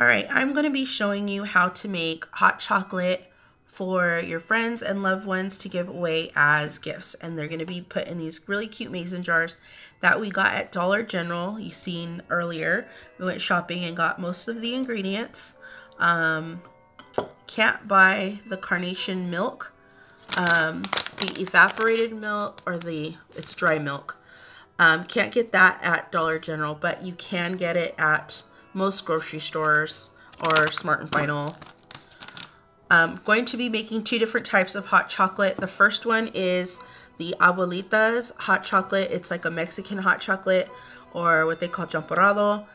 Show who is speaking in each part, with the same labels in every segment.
Speaker 1: Alright, I'm going to be showing you how to make hot chocolate for your friends and loved ones to give away as gifts. And they're going to be put in these really cute mason jars that we got at Dollar General. You seen earlier. We went shopping and got most of the ingredients. Can't buy the carnation milk, the evaporated milk, or it's dry milk. Can't get that at Dollar General, but you can get it at most grocery stores or Smart and Final. I'm going to be making two different types of hot chocolate. The first one is the abuelita's hot chocolate. It's like a Mexican hot chocolate, or what they call champorrado.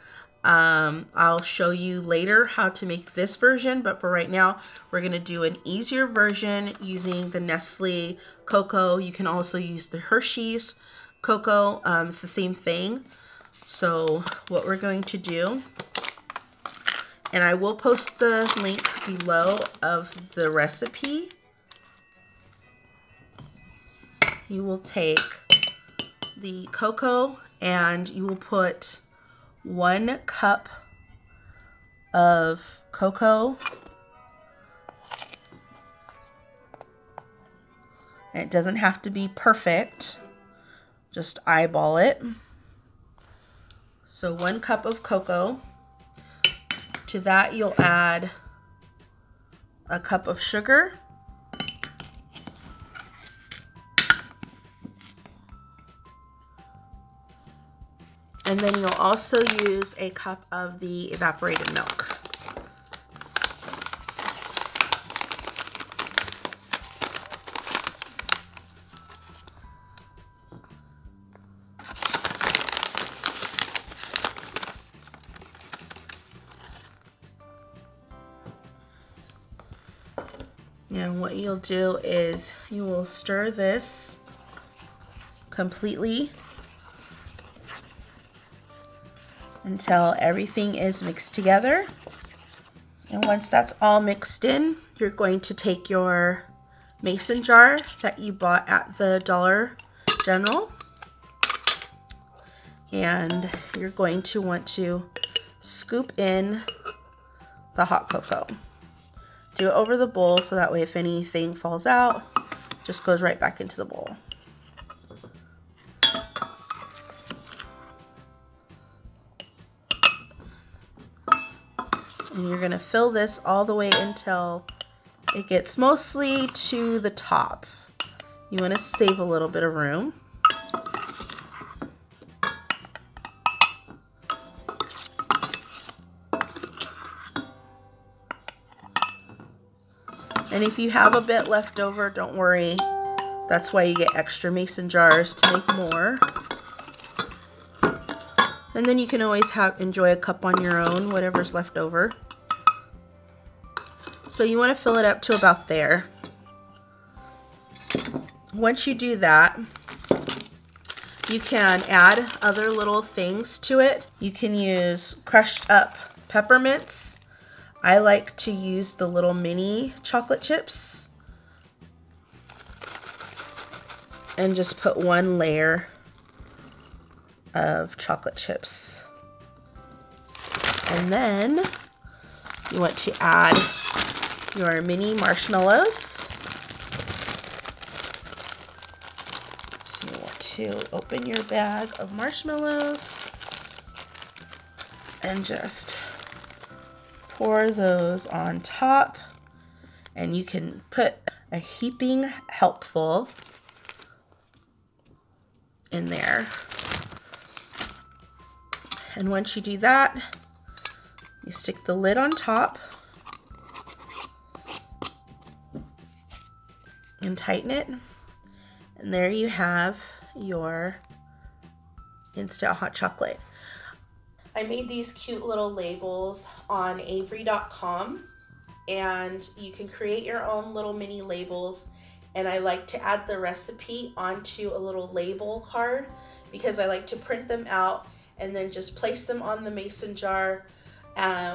Speaker 1: I'll show you later how to make this version, but for right now, we're going to do an easier version using the Nestle cocoa. You can also use the Hershey's cocoa. It's the same thing. So what we're going to do, and I will post the link below of the recipe. You will take the cocoa and you will put 1 cup of cocoa. And it doesn't have to be perfect, just eyeball it. So 1 cup of cocoa. To that you'll add a cup of sugar, and then you'll also use a cup of the evaporated milk. And what you'll do is you will stir this completely until everything is mixed together. And once that's all mixed in, you're going to take your mason jar that you bought at the Dollar General, and you're going to want to scoop in the hot cocoa. Do it over the bowl so that way if anything falls out, just goes right back into the bowl. And you're going to fill this all the way until it gets mostly to the top. You want to save a little bit of room. And if you have a bit left over, don't worry. That's why you get extra mason jars to make more. And then you can always enjoy a cup on your own, whatever's left over. So you want to fill it up to about there. Once you do that, you can add other little things to it. You can use crushed up peppermints. I like to use the little mini chocolate chips and just put 1 layer of chocolate chips. And then you want to add your mini marshmallows. So you want to open your bag of marshmallows and just pour those on top, and you can put a heaping helpful in there. And once you do that, you stick the lid on top and tighten it, and there you have your instant hot chocolate. I made these cute little labels on Avery.com, and you can create your own little mini labels, and I like to add the recipe onto a little label card because I like to print them out and then just place them on the mason jar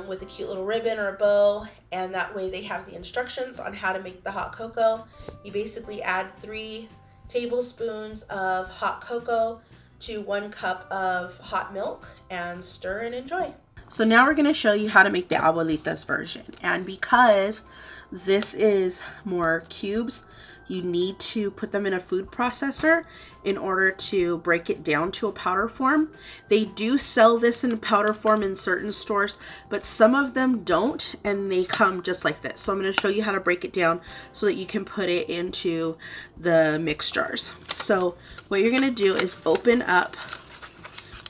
Speaker 1: with a cute little ribbon or a bow, and that way they have the instructions on how to make the hot cocoa. You basically add 3 tablespoons of hot cocoa to 1 cup of hot milk and stir and enjoy. So now we're going to show you how to make the abuelita's version. And because this is more cubes, you need to put them in a food processor in order to break it down to a powder form. They do sell this in powder form in certain stores, but some of them don't, and they come just like this. So I'm going to show you how to break it down so that you can put it into the mix jars. So what you're going to do is open up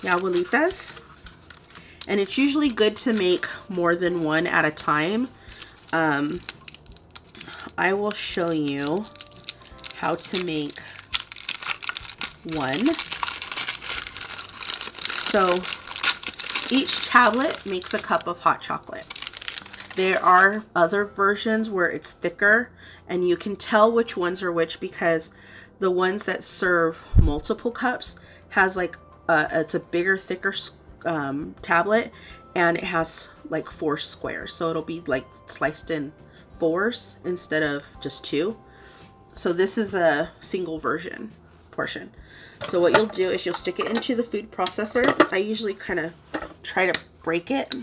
Speaker 1: the abuelitas. And it's usually good to make more than one at a time. I will show you how to make one. So each tablet makes a cup of hot chocolate. There are other versions where it's thicker, and you can tell which ones are which because the ones that serve multiple cups has like it's a bigger, thicker tablet, and it has like 4 squares, so it'll be like sliced in 4s instead of just 2. So this is a single version portion. So what you'll do is you'll stick it into the food processor. I usually kind of try to break it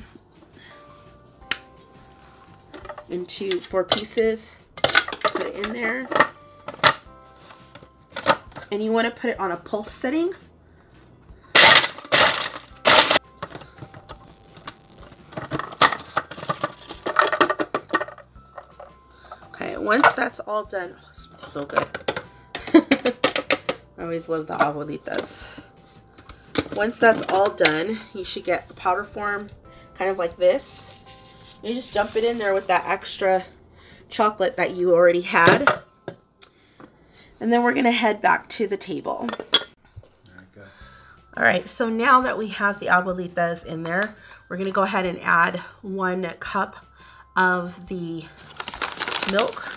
Speaker 1: into 4 pieces, put it in there, and you want to put it on a pulse setting. Once that's all done, oh, it smells so good. I always love the abuelitas. Once that's all done, you should get a powder form kind of like this. You just dump it in there with that extra chocolate that you already had. And then we're going to head back to the table. All right, so now that we have the abuelitas in there, we're going to go ahead and add 1 cup of the milk.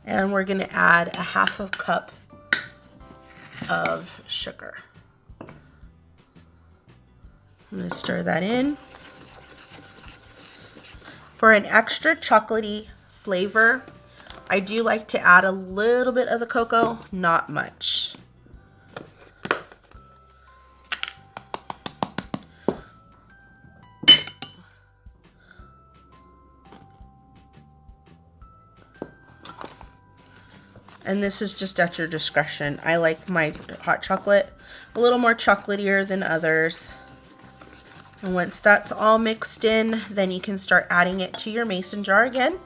Speaker 1: And we're going to add a 1/2 cup of sugar. I'm going to stir that in. For an extra chocolatey flavor, I do like to add a little bit of the cocoa, not much. And this is just at your discretion. I like my hot chocolate a little more chocolatier than others. And once that's all mixed in, then you can start adding it to your mason jar again.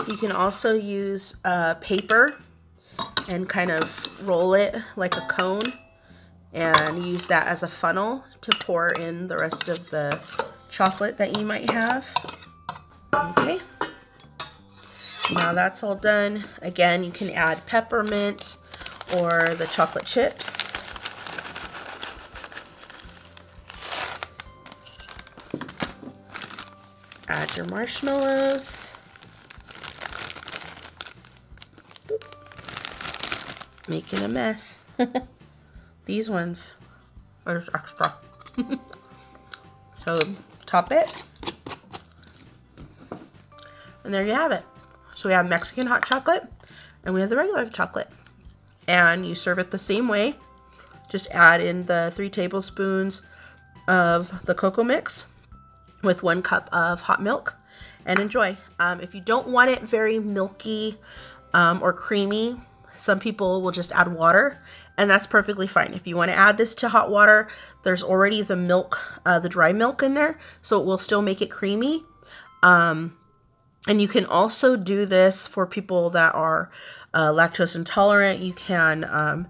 Speaker 1: You can also use paper and kind of roll it like a cone and use that as a funnel to pour in the rest of the chocolate that you might have. Okay, now that's all done. Again, you can add peppermint or the chocolate chips. Add your marshmallows. Making a mess. These ones are extra. So top it. And there you have it. So we have Mexican hot chocolate and we have the regular chocolate. And you serve it the same way. Just add in the 3 tablespoons of the cocoa mix with 1 cup of hot milk and enjoy. If you don't want it very milky or creamy, some people will just add water, and that's perfectly fine. If you want to add this to hot water, there's already the milk, the dry milk in there, so it will still make it creamy. And you can also do this for people that are lactose intolerant. You can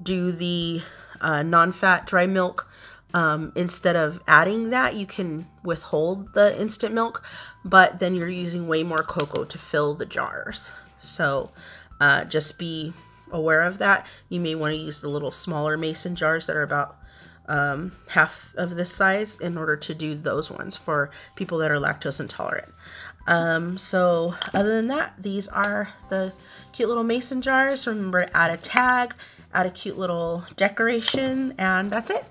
Speaker 1: do the non-fat dry milk. Instead of adding that, you can withhold the instant milk, but then you're using way more cocoa to fill the jars. So just be aware of that. You may want to use the little smaller mason jars that are about half of this size in order to do those ones for people that are lactose intolerant. So other than that, these are the cute little mason jars. Remember to add a tag, add a cute little decoration, and that's it.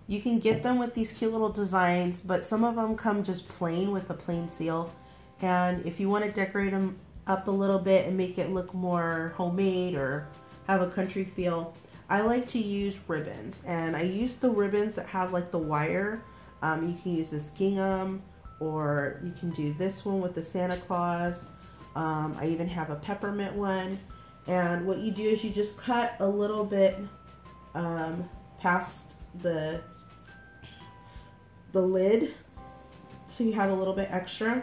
Speaker 1: You can get them with these cute little designs, but some of them come just plain with a plain seal. And if you want to decorate them up a little bit and make it look more homemade or have a country feel, I like to use ribbons. And I use the ribbons that have like the wire. You can use this gingham, or you can do this one with the Santa Claus. I even have a peppermint one. And what you do is you just cut a little bit past the lid, so you have a little bit extra.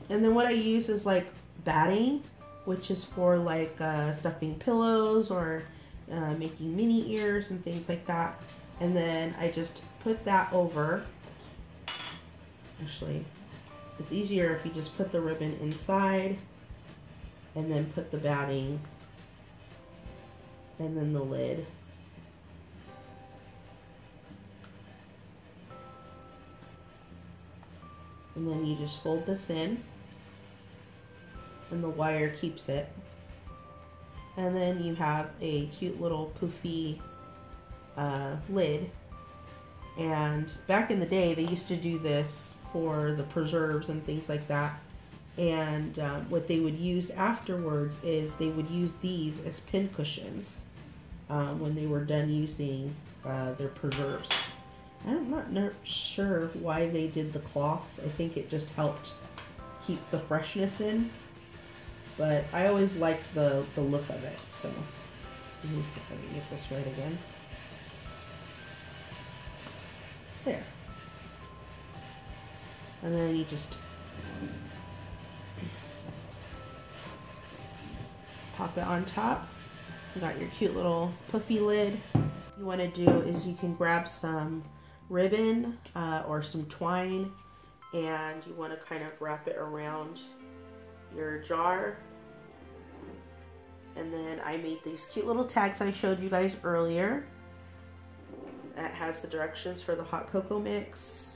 Speaker 1: And then what I use is like batting, which is for like stuffing pillows or making mini ears and things like that. And then I just put that over. Actually, it's easier if you just put the ribbon inside and then put the batting and then the lid. And then you just fold this in, and the wire keeps it. And then you have a cute little poofy lid. And back in the day, they used to do this for the preserves and things like that. And what they would use afterwards is they would use these as pin cushions when they were done using their preserves. I'm not sure why they did the cloths. I think it just helped keep the freshness in. But I always liked the look of it. So let me see if I can get this right again. There. And then you just pop it on top. You got your cute little puffy lid. What you want to do is you can grab some ribbon or some twine, and you want to kind of wrap it around your jar. And then I made these cute little tags I showed you guys earlier. That has the directions for the hot cocoa mix